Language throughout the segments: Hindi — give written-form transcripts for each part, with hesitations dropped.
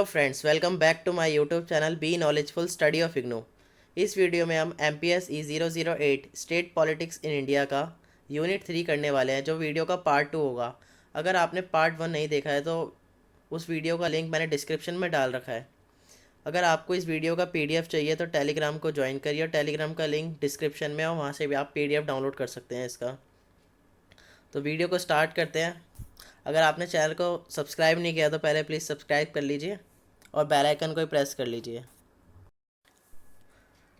Hello friends, welcome back to my YouTube channel be knowledgeful study of IGNOU. इस वीडियो में हम MPSE 008 state politics in India का यूनिट 3 करने वाले हैं, जो वीडियो का पार्ट 2 होगा। अगर आपने पार्ट 1 नहीं देखा है तो उस वीडियो का लिंक मैंने डिस्क्रिप्शन में डाल रखा है। अगर आपको इस वीडियो का PDF चाहिए तो टेलीग्राम को ज्वाइन करिए, और टेलीग्राम का लिंक डिस्क्रिप्शन में है, वहाँ से भी आप PDF डाउनलोड कर सकते हैं इसका। तो वीडियो को स्टार्ट करते हैं। अगर आपने चैनल को सब्सक्राइब नहीं किया तो पहले प्लीज़ सब्सक्राइब कर लीजिए और बेल आइकन को प्रेस कर लीजिए।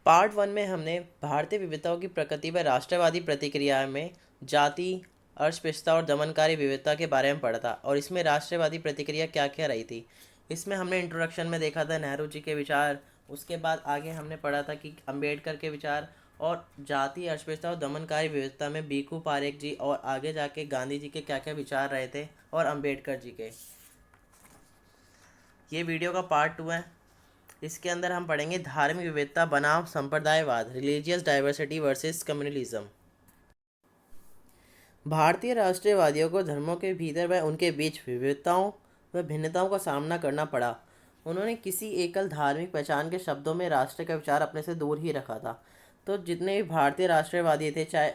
पार्ट 1 में हमने भारतीय विविधताओं की प्रकृति व राष्ट्रवादी प्रतिक्रिया में जाति, अस्पृश्यता और दमनकारी विविधता के बारे में पढ़ा था, और इसमें राष्ट्रवादी प्रतिक्रिया क्या क्या रही थी। इसमें हमने इंट्रोडक्शन में देखा था नेहरू जी के विचार। उसके बाद आगे हमने पढ़ा था कि अंबेडकर के विचार, और जाति, अस्पृश्यता और दमनकारी विविधता में बीकू पारेख जी, और आगे जाके गांधी जी के क्या क्या विचार रहे थे, और अंबेडकर जी के। ये वीडियो का पार्ट 2 है। इसके अंदर हम पढ़ेंगे धार्मिक विविधता बनाम संप्रदायवाद, रिलीजियस डाइवर्सिटी वर्सेस कम्युनलिज्म। भारतीय राष्ट्रवादियों को धर्मों के भीतर व उनके बीच विविधताओं व भिन्नताओं का सामना करना पड़ा। उन्होंने किसी एकल धार्मिक पहचान के शब्दों में राष्ट्र का विचार अपने से दूर ही रखा था। तो जितने भी भारतीय राष्ट्रवादी थे, चाहे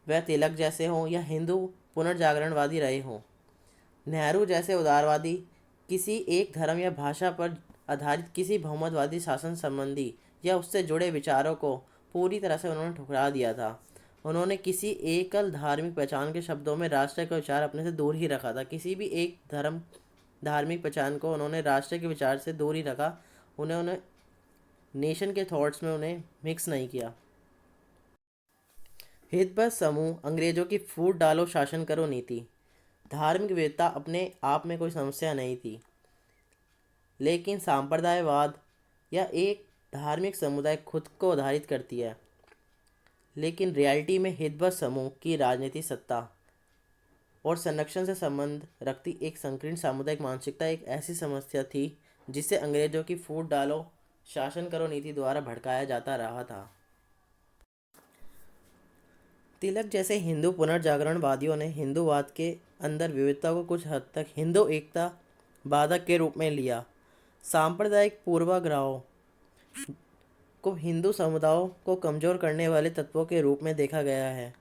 वह तिलक जैसे हों या हिंदू पुनर्जागरणवादी रहे हों, नेहरू जैसे उदारवादी, किसी एक धर्म या भाषा पर आधारित किसी बहुमतवादी शासन संबंधी या उससे जुड़े विचारों को पूरी तरह से उन्होंने ठुकरा दिया था। उन्होंने किसी एकल धार्मिक पहचान के शब्दों में राष्ट्र का विचार अपने से दूर ही रखा था। किसी भी एक धार्मिक पहचान को उन्होंने राष्ट्र के विचार से दूर ही रखा। उन्होंने नेशन के थॉट्स में उन्हें मिक्स नहीं किया। हितबद्ध समूह, अंग्रेजों की फूट डालो शासन करो नीति। धार्मिक विविधता अपने आप में कोई समस्या नहीं थी, लेकिन सांप्रदायवाद या एक धार्मिक समुदाय खुद को आधारित करती है। लेकिन रियलिटी में हितबद्ध समूह की राजनीति सत्ता और संरक्षण से संबंध रखती एक संकीर्ण सामुदायिक मानसिकता एक ऐसी समस्या थी जिसे अंग्रेजों की फूट डालो शासन करो नीति द्वारा भड़काया जाता रहा था। तिलक जैसे हिंदू पुनर्जागरणवादियों ने हिंदूवाद के अंदर विविधता को कुछ हद तक हिंदू एकता बाधक के रूप में लिया। सांप्रदायिक पूर्वाग्रहों को हिंदू समुदायों को कमज़ोर करने वाले तत्वों के रूप में देखा गया है।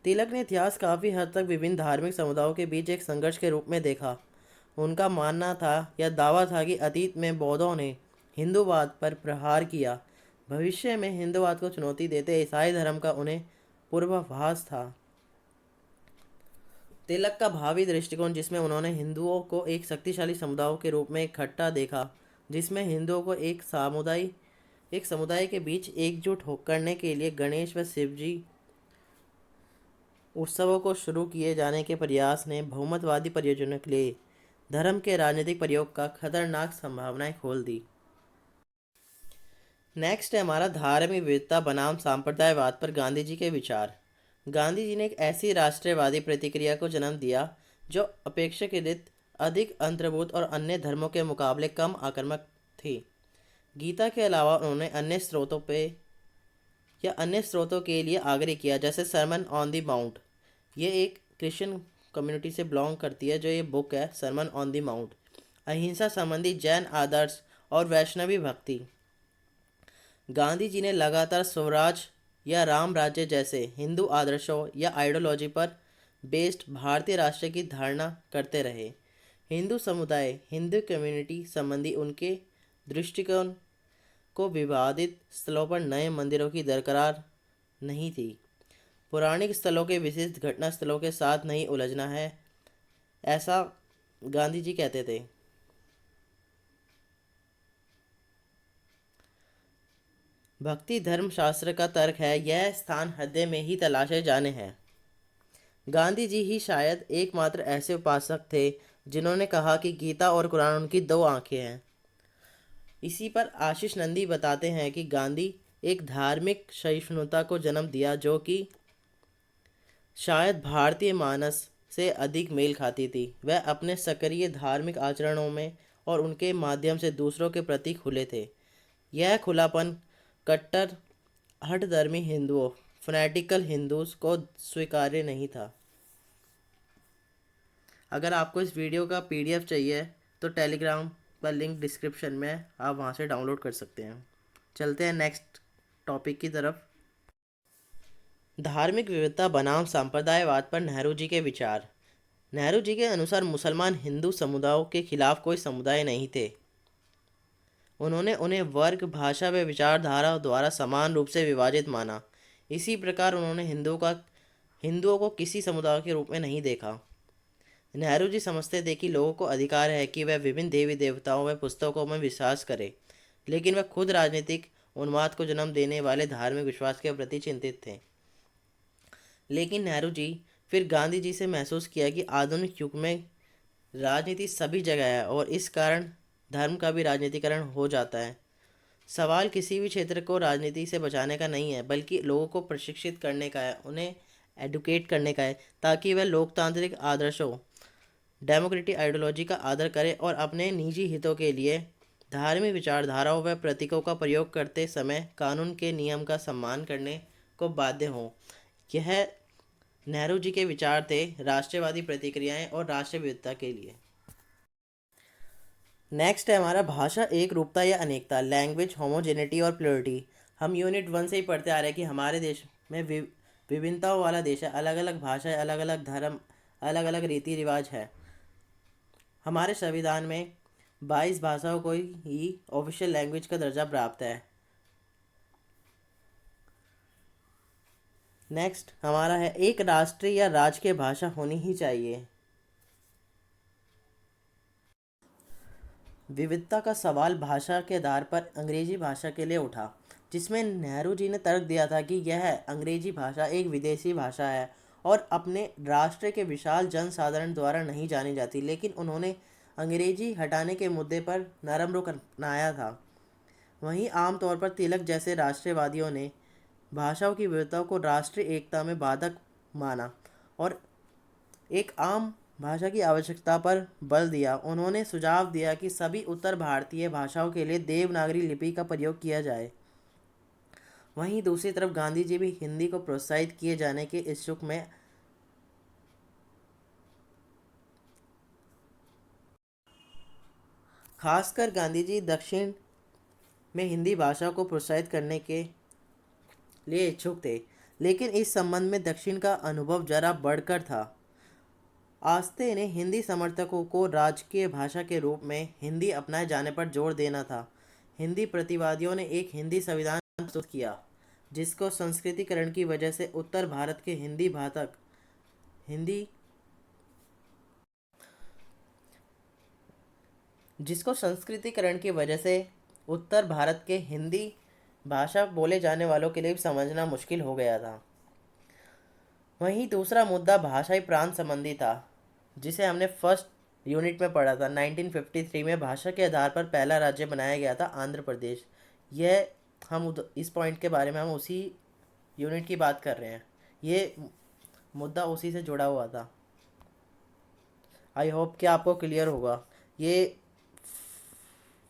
तिलक ने इतिहास काफ़ी हद तक विभिन्न धार्मिक समुदायों के बीच एक संघर्ष के रूप में देखा। उनका मानना था या दावा था कि अतीत में बौद्धों ने हिंदूवाद पर प्रहार किया। भविष्य में हिंदूवाद को चुनौती देते ईसाई धर्म का उन्हें पूर्वाभास था। तिलक का भावी दृष्टिकोण, जिसमें उन्होंने हिंदुओं को एक शक्तिशाली समुदाय के रूप में इकट्ठा देखा, जिसमें हिंदुओं को एक समुदाय के बीच एकजुट करने के लिए गणेश व शिवजी उत्सवों को शुरू किए जाने के प्रयास ने बहुमतवादी परियोजनाओं के लिए धर्म के राजनीतिक प्रयोग का खतरनाक संभावनाएं खोल दी। नेक्स्ट है हमारा धार्मिक विविधता बनाम सांप्रदायवाद पर गांधी जी के विचार। गांधी जी ने एक ऐसी राष्ट्रवादी प्रतिक्रिया को जन्म दिया जो अपेक्षाकृत अधिक अंतर्भूत और अन्य धर्मों के मुकाबले कम आक्रामक थी। गीता के अलावा उन्होंने अन्य स्रोतों के लिए आग्रह किया, जैसे सरमन ऑन द माउंट। ये एक क्रिश्चियन कम्युनिटी से बिलोंग करती है, जो ये बुक है सरमन ऑन द माउंट। अहिंसा संबंधी जैन आदर्श और वैष्णवी भक्ति। गांधी जी ने लगातार स्वराज या राम राज्य जैसे हिंदू आदर्शों या आइडियोलॉजी पर बेस्ड भारतीय राष्ट्र की धारणा करते रहे। हिंदू समुदाय, हिंदू कम्युनिटी संबंधी उनके दृष्टिकोण को विवादित स्थलों पर नए मंदिरों की दरकार नहीं थी। पौराणिक स्थलों के विशिष्ट घटना स्थलों के साथ नहीं उलझना है, ऐसा गांधी जी कहते थे। भक्ति धर्म शास्त्र का तर्क है, यह स्थान हृदय में ही तलाशे जाने हैं। गांधी जी ही शायद एकमात्र ऐसे उपासक थे जिन्होंने कहा कि गीता और कुरान उनकी दो आंखें हैं। इसी पर आशीष नंदी बताते हैं कि गांधी एक धार्मिक सहिष्णुता को जन्म दिया जो कि शायद भारतीय मानस से अधिक मेल खाती थी। वह अपने सक्रिय धार्मिक आचरणों में और उनके माध्यम से दूसरों के प्रति खुले थे। यह खुलापन कट्टर हठधर्मी हिंदुओं, फैनेटिकल हिंदूज को स्वीकार्य नहीं था। अगर आपको इस वीडियो का PDF चाहिए तो टेलीग्राम का लिंक डिस्क्रिप्शन में है, आप वहाँ से डाउनलोड कर सकते हैं। चलते हैं नेक्स्ट टॉपिक की तरफ। धार्मिक विविधता बनाम सांप्रदायवाद पर नेहरू जी के विचार। नेहरू जी के अनुसार मुसलमान हिंदू समुदायों के खिलाफ कोई समुदाय नहीं थे। उन्होंने उन्हें वर्ग, भाषा व विचारधारा द्वारा समान रूप से विभाजित माना। इसी प्रकार उन्होंने हिंदुओं को किसी समुदाय के रूप में नहीं देखा। नेहरू जी समझते थे कि लोगों को अधिकार है कि वह विभिन्न देवी देवताओं व पुस्तकों में विश्वास करें, लेकिन वह खुद राजनीतिक उन्माद को जन्म देने वाले धार्मिक विश्वास के प्रति चिंतित थे। लेकिन नेहरू जी फिर गांधी जी से महसूस किया कि आधुनिक युग में राजनीति सभी जगह है और इस कारण धर्म का भी राजनीतिकरण हो जाता है। सवाल किसी भी क्षेत्र को राजनीति से बचाने का नहीं है, बल्कि लोगों को प्रशिक्षित करने का है, उन्हें एडुकेट करने का है, ताकि वह लोकतांत्रिक आदर्शों, डेमोक्रेटिक आइडियोलॉजी का आदर करें और अपने निजी हितों के लिए धार्मिक विचारधाराओं व प्रतीकों का प्रयोग करते समय कानून के नियम का सम्मान करने को बाध्य हों। यह नेहरू जी के विचार थे राष्ट्रवादी प्रतिक्रियाएं और राष्ट्रीय विविधता के लिए। नेक्स्ट है हमारा भाषा एक रूपता या अनेकता, लैंग्वेज होमोजेनिटी और प्योरिटी। हम यूनिट 1 से ही पढ़ते आ रहे हैं कि हमारे देश में विभिन्नताओं वाला देश है, अलग अलग भाषाएं, अलग अलग धर्म, अलग अलग रीति रिवाज है। हमारे संविधान में 22 भाषाओं को ही ऑफिशियल लैंग्वेज का दर्जा प्राप्त है। नेक्स्ट हमारा है एक राष्ट्रीय या राजकीय भाषा होनी ही चाहिए। विविधता का सवाल भाषा के आधार पर अंग्रेजी भाषा के लिए उठा, जिसमें नेहरू जी ने तर्क दिया था कि यह अंग्रेजी भाषा एक विदेशी भाषा है और अपने राष्ट्र के विशाल जनसाधारण द्वारा नहीं जानी जाती। लेकिन उन्होंने अंग्रेजी हटाने के मुद्दे पर नरम रुख अपनाया था। वहीं आमतौर पर तिलक जैसे राष्ट्रवादियों ने भाषाओं की विविधता को राष्ट्रीय एकता में बाधक माना और एक आम भाषा की आवश्यकता पर बल दिया। उन्होंने सुझाव दिया कि सभी उत्तर भारतीय भाषाओं के लिए देवनागरी लिपि का प्रयोग किया जाए। वहीं दूसरी तरफ गांधी जी भी हिंदी को प्रोत्साहित किए जाने के इच्छुक में खासकर गांधी जी दक्षिण में हिंदी भाषा को प्रोत्साहित करने के लिए इच्छुक थे, लेकिन इस संबंध में दक्षिण का अनुभव जरा बढ़कर था। आस्ते ने हिंदी समर्थकों को राजकीय भाषा के रूप में हिंदी अपनाए जाने पर जोर देना था। हिंदी प्रतिवादियों ने एक हिंदी संविधान प्रस्तुत किया, जिसको संस्कृतिकरण की वजह से उत्तर भारत के हिंदी जिसको संस्कृतिकरण की वजह से उत्तर भारत के हिंदी भाषा बोले जाने वालों के लिए भी समझना मुश्किल हो गया था। वहीं दूसरा मुद्दा भाषाई प्रांत संबंधी था, जिसे हमने फर्स्ट यूनिट में पढ़ा था। 1953 में भाषा के आधार पर पहला राज्य बनाया गया था आंध्र प्रदेश। यह इस पॉइंट के बारे में हम उसी यूनिट की बात कर रहे हैं। ये मुद्दा उसी से जुड़ा हुआ था। आई होप कि आपको क्लियर होगा। ये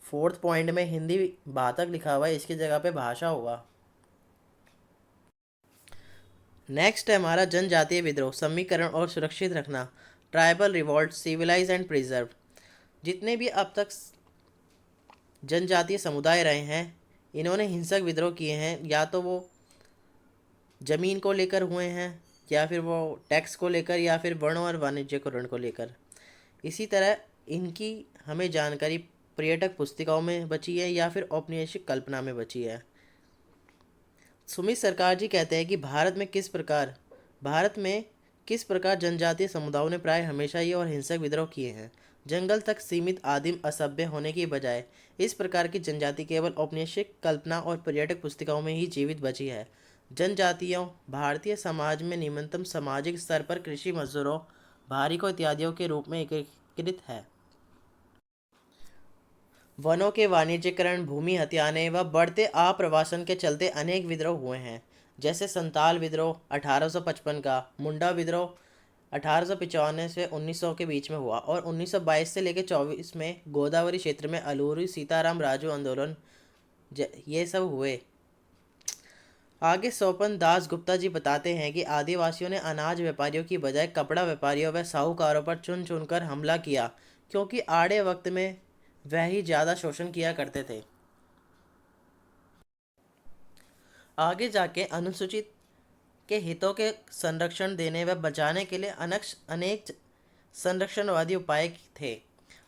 4th पॉइंट में हिंदी बाधक लिखा हुआ है, इसकी जगह पे भाषा होगा। नेक्स्ट है हमारा जनजातीय विद्रोह, समीकरण और सुरक्षित रखना, tribal revolt, civilise and preserve. जितने भी अब तक जनजातीय समुदाय रहे हैं, इन्होंने हिंसक विद्रोह किए हैं, या तो वो जमीन को लेकर हुए हैं, या फिर वो टैक्स को लेकर, या फिर वर्ण और वाणिज्यकरण को लेकर। इसी तरह इनकी हमें जानकारी पर्यटक पुस्तिकाओं में बची है या फिर औपनिवेशिक कल्पना में बची है। सुमित सरकार जी कहते हैं कि भारत में किस प्रकार जनजातीय समुदायों ने प्राय हमेशा ही और हिंसक विद्रोह किए हैं। जंगल तक सीमित आदिम असभ्य होने की बजाय इस प्रकार की जनजाति केवल औपनिवेशिक कल्पना और पर्यटक पुस्तिकाओं में ही जीवित बची है। जनजातियों भारतीय समाज में निम्नतम सामाजिक स्तर पर कृषि मजदूरों, बाहरिकों इत्यादियों के रूप में एकीकृत है। वनों के वाणिज्यीकरण, भूमि हथियाने व बढ़ते आप्रवासन के चलते अनेक विद्रोह हुए हैं, जैसे संताल विद्रोह 1855 का, मुंडा विद्रोह 1895 से 1900 के बीच में हुआ और 1922 से लेकर 24 में गोदावरी क्षेत्र में अलूरी सीताराम राजू आंदोलन ये सब हुए। आगे स्वपन दास गुप्ता जी बताते हैं कि आदिवासियों ने अनाज व्यापारियों की बजाय कपड़ा व्यापारियों व साहूकारों पर चुन चुनकर हमला किया, क्योंकि आड़े वक्त में वह ही ज़्यादा शोषण किया करते थे। आगे जाके अनुसूचित के हितों के संरक्षण देने व बचाने के लिए अनेक संरक्षणवादी उपाय थे।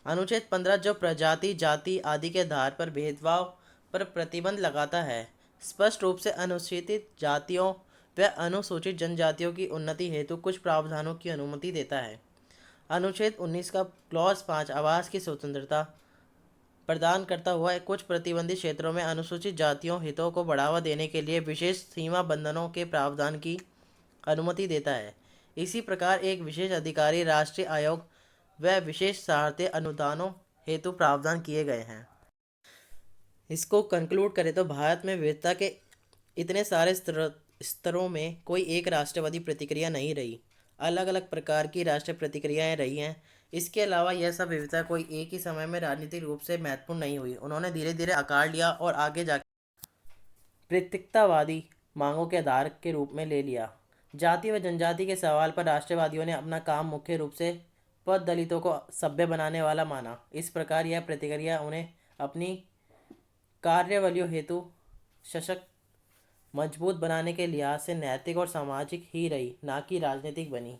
अनुच्छेद 15 जो प्रजाति जाति आदि के आधार पर भेदभाव पर प्रतिबंध लगाता है, स्पष्ट रूप से अनुसूचित जातियों व अनुसूचित जनजातियों की उन्नति हेतु कुछ प्रावधानों की अनुमति देता है। अनुच्छेद 19 का क्लॉज 5 आवास की स्वतंत्रता प्रदान करता हुआ कुछ प्रतिबंधित क्षेत्रों में अनुसूचित जातियों हितों को बढ़ावा देने के लिए विशेष सीमा बंधनों के प्रावधान की अनुमति देता है। इसी प्रकार एक विशेष अधिकारी राष्ट्रीय आयोग व विशेष सहायता अनुदानों हेतु प्रावधान किए गए हैं। इसको कंक्लूड करें तो भारत में विविधता के इतने सारे स्तरों में कोई एक राष्ट्रवादी प्रतिक्रिया नहीं रही, अलग अलग प्रकार की राष्ट्रीय प्रतिक्रियाएं रही हैं। इसके अलावा यह सब विविधता कोई एक ही समय में राजनीतिक रूप से महत्वपूर्ण नहीं हुई, उन्होंने धीरे धीरे आकार लिया और आगे जाकर प्रत्यक्षतावादी मांगों के आधार के रूप में ले लिया। जाति व जनजाति के सवाल पर राष्ट्रवादियों ने अपना काम मुख्य रूप से पद दलितों को सभ्य बनाने वाला माना। इस प्रकार यह प्रतिक्रिया उन्हें अपनी कार्यावलियों हेतु सशक्त मजबूत बनाने के लिहाज से नैतिक और सामाजिक ही रही, ना कि राजनीतिक बनी।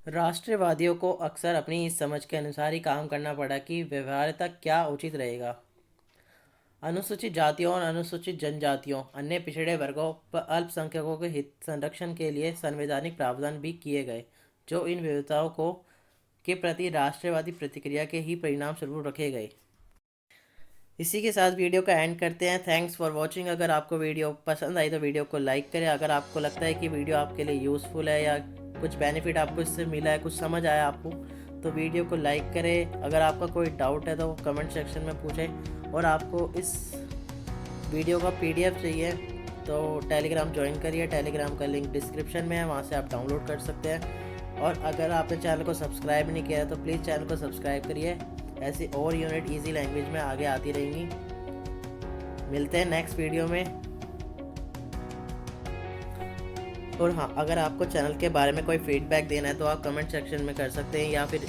राष्ट्रवादियों को अक्सर अपनी इस समझ के अनुसार ही काम करना पड़ा कि व्यवहार्यता क्या उचित रहेगा। अनुसूचित जातियों और अनुसूचित जनजातियों, अन्य पिछड़े वर्गों व अल्पसंख्यकों के हित संरक्षण के लिए संवैधानिक प्रावधान भी किए गए, जो इन विविधताओं को के प्रति राष्ट्रवादी प्रतिक्रिया के ही परिणाम स्वरूप रखे गए। इसी के साथ वीडियो का एंड करते हैं। Thanks for watching. अगर आपको वीडियो पसंद आई तो वीडियो को लाइक करें। अगर आपको लगता है कि वीडियो आपके लिए यूज़फुल है या कुछ बेनिफिट आपको इससे मिला है, कुछ समझ आया आपको, तो वीडियो को लाइक करें। अगर आपका कोई डाउट है तो कमेंट सेक्शन में पूछें। और आपको इस वीडियो का PDF चाहिए तो टेलीग्राम ज्वाइन करिए। टेलीग्राम का लिंक डिस्क्रिप्शन में है, वहाँ से आप डाउनलोड कर सकते हैं। और अगर आपने चैनल को सब्सक्राइब नहीं किया है तो प्लीज़ चैनल को सब्सक्राइब करिए। ऐसी और यूनिट ईजी लैंग्वेज में आगे आती रहेंगी। मिलते हैं नेक्स्ट वीडियो में। और हाँ, अगर आपको चैनल के बारे में कोई फीडबैक देना है तो आप कमेंट सेक्शन में कर सकते हैं या फिर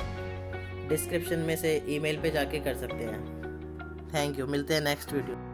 डिस्क्रिप्शन में से ईमेल पे जाके कर सकते हैं। Thank you. मिलते हैं नेक्स्ट वीडियो।